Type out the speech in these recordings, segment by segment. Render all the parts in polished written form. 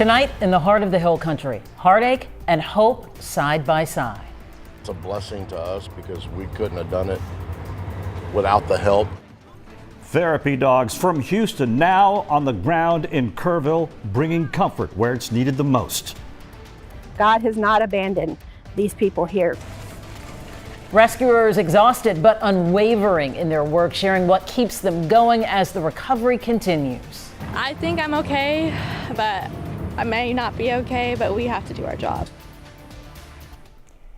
Tonight, in the heart of the Hill Country, heartache and hope side by side. It's a blessing to us because we couldn't have done it without the help. Therapy dogs from Houston now on the ground in Kerrville, bringing comfort where it's needed the most. God has not abandoned these people here. Rescuers exhausted but unwavering in their work, sharing what keeps them going as the recovery continues. I think I'm okay, but I may not be okay, but we have to do our job.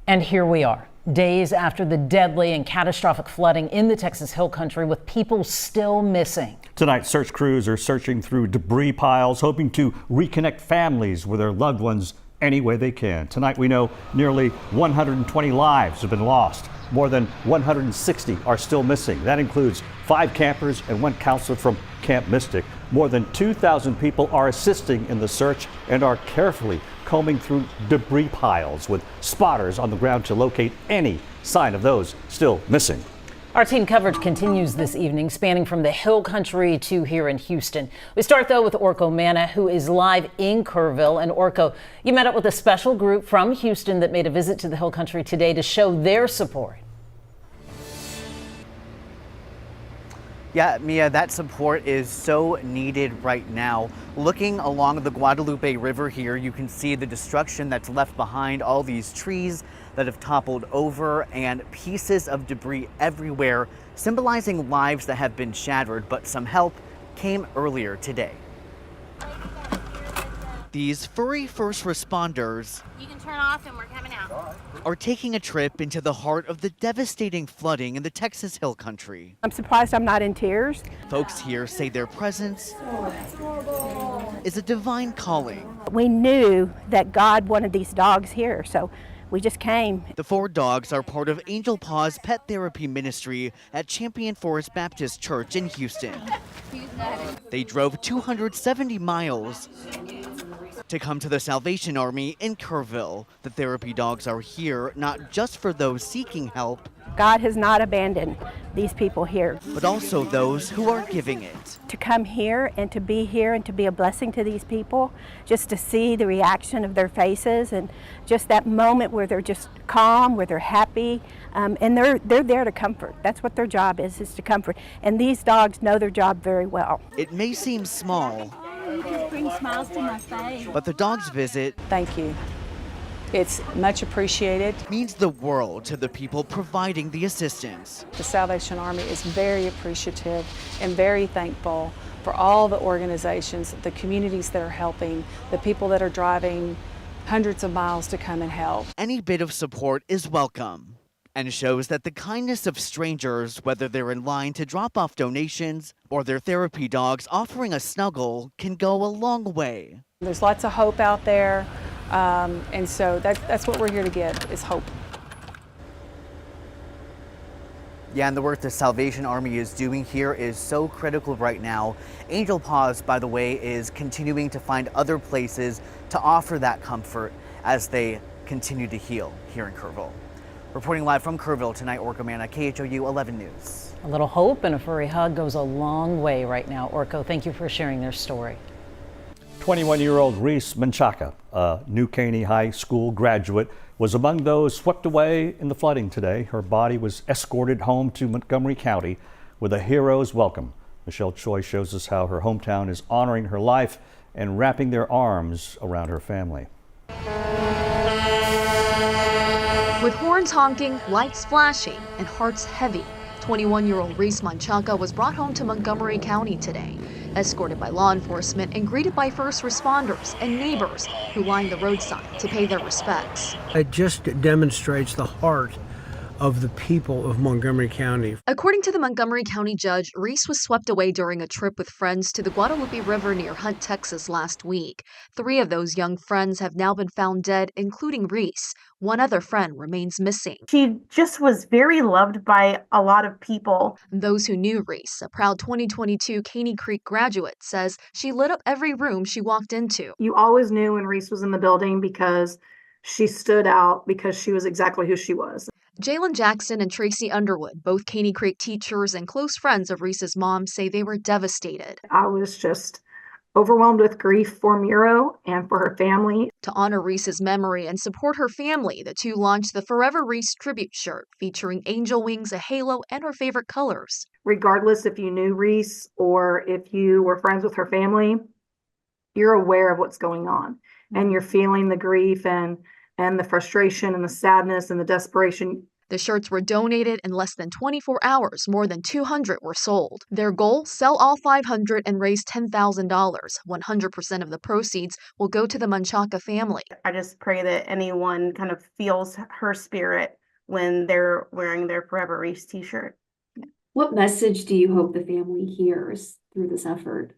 And here we are, days after the deadly and catastrophic flooding in the Texas Hill Country, with people still missing. Tonight, search crews are searching through debris piles, hoping to reconnect families with their loved ones any way they can. Tonight, we know nearly 120 lives have been lost. More than 160 are still missing. That includes 5 campers and 1 counselor from Camp Mystic. More than 2,000 people are assisting in the search and are carefully combing through debris piles with spotters on the ground to locate any sign of those still missing. Our team coverage continues this evening, spanning from the Hill Country to here in Houston. We start, though, with Orko Manna, who is live in Kerrville. And Orko, you met up with a special group from Houston that made a visit to the Hill Country today to show their support. Yeah, Mia, that support is so needed right now. Looking along the Guadalupe River here, you can see the destruction that's left behind, all these trees that have toppled over and pieces of debris everywhere, symbolizing lives that have been shattered, but some help came earlier today. These furry first responders you can turn off and we're coming out. Are taking a trip into the heart of the devastating flooding in the Texas Hill Country. I'm surprised I'm not in tears. Folks here say their presence is a divine calling. We knew that God wanted these dogs here, so we just came. The 4 dogs are part of Angel Paw's pet therapy ministry at Champion Forest Baptist Church in Houston. They drove 270 miles to come to the Salvation Army in Kerrville. The therapy dogs are here not just for those seeking help, God has not abandoned these people here. but also those who are giving it. To come here and to be here and to be a blessing to these people, just to see the reaction of their faces and just that moment where they're just calm, where they're happy, and they're there to comfort. That's what their job is to comfort. And these dogs know their job very well. It may seem small, You just bring smiles to my face. but the dog's visit Thank you. It's much appreciated. means the world to the people providing the assistance. The Salvation Army is very appreciative and very thankful for all the organizations, the communities that are helping, the people that are driving hundreds of miles to come and help. Any bit of support is welcome and shows that the kindness of strangers, whether they're in line to drop off donations or their therapy dogs offering a snuggle, can go a long way. There's lots of hope out there, and so that's what we're here to give, is hope. Yeah, and the work the Salvation Army is doing here is so critical right now. Angel Paws, by the way, is continuing to find other places to offer that comfort as they continue to heal here in Kerrville. Reporting live from Kerrville tonight, Orko Manna, KHOU 11 News. A little hope and a furry hug goes a long way right now. Orko, thank you for sharing their story. 21-year-old Reese Menchaca, a New Caney High School graduate, was among those swept away in the flooding today. Her body was escorted home to Montgomery County with a hero's welcome. Michelle Choi shows us how her hometown is honoring her life and wrapping their arms around her family. With horns honking, lights flashing, and hearts heavy, 21-year-old Reese Menchaca was brought home to Montgomery County today, escorted by law enforcement and greeted by first responders and neighbors who lined the roadside to pay their respects. It just demonstrates the heart of the people of Montgomery County. According to the Montgomery County judge, Reese was swept away during a trip with friends to the Guadalupe River near Hunt, Texas last week. 3 of those young friends have now been found dead, including Reese. 1 other friend remains missing. She just was very loved by a lot of people. Those who knew Reese, a proud 2022 Caney Creek graduate, says she lit up every room she walked into. You always knew when Reese was in the building because she stood out, because she was exactly who she was. Jalen Jackson and Tracy Underwood, both Caney Creek teachers and close friends of Reese's mom, say they were devastated. I was just overwhelmed with grief for Miro and for her family. To honor Reese's memory and support her family, the two launched the Forever Reese tribute shirt featuring angel wings, a halo, and her favorite colors. Regardless if you knew Reese or if you were friends with her family, you're aware of what's going on and you're feeling the grief and the frustration and the sadness and the desperation. The shirts were donated in less than 24 hours. More than 200 were sold. Their goal, sell all 500 and raise $10,000. 100% of the proceeds will go to the Menchaca family. I just pray that anyone kind of feels her spirit when they're wearing their Forever Reese t-shirt. What message do you hope the family hears through this effort?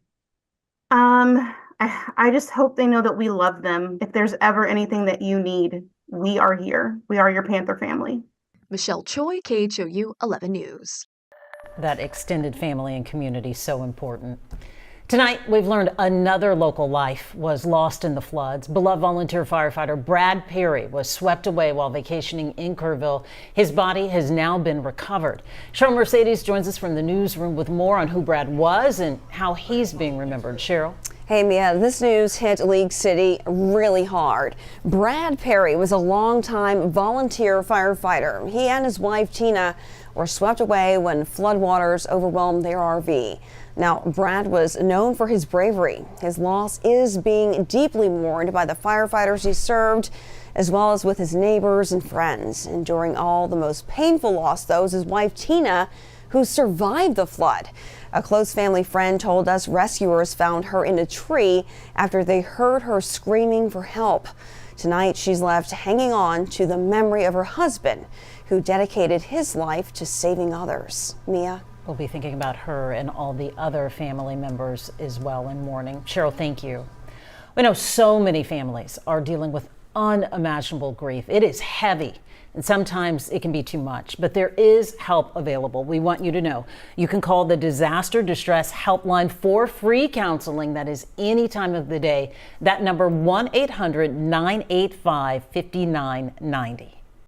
I just hope they know that we love them. If there's ever anything that you need, we are here. We are your Panther family. Michelle Choi, KHOU 11 News. That extended family and community, so important. Tonight, we've learned another local life was lost in the floods. Beloved volunteer firefighter Brad Perry was swept away while vacationing in Kerrville. His body has now been recovered. Cheryl Mercedes joins us from the newsroom with more on who Brad was and how he's being remembered. Cheryl. Hey Mia, this news hit League City really hard. Brad Perry was a longtime volunteer firefighter. He and his wife Tina were swept away when floodwaters overwhelmed their RV. Now, Brad was known for his bravery. His loss is being deeply mourned by the firefighters he served, as well as with his neighbors and friends. Enduring all the most painful loss, though, is his wife Tina, who survived the flood. A close family friend told us rescuers found her in a tree after they heard her screaming for help. Tonight, she's left hanging on to the memory of her husband, who dedicated his life to saving others. Mia? We'll be thinking about her and all the other family members as well in mourning. Cheryl, thank you. We know so many families are dealing with unimaginable grief. It is heavy. And sometimes it can be too much, but there is help available. We want you to know you can call the Disaster Distress Helpline for free counseling. That is any time of the day. That number 1-800-985-5990.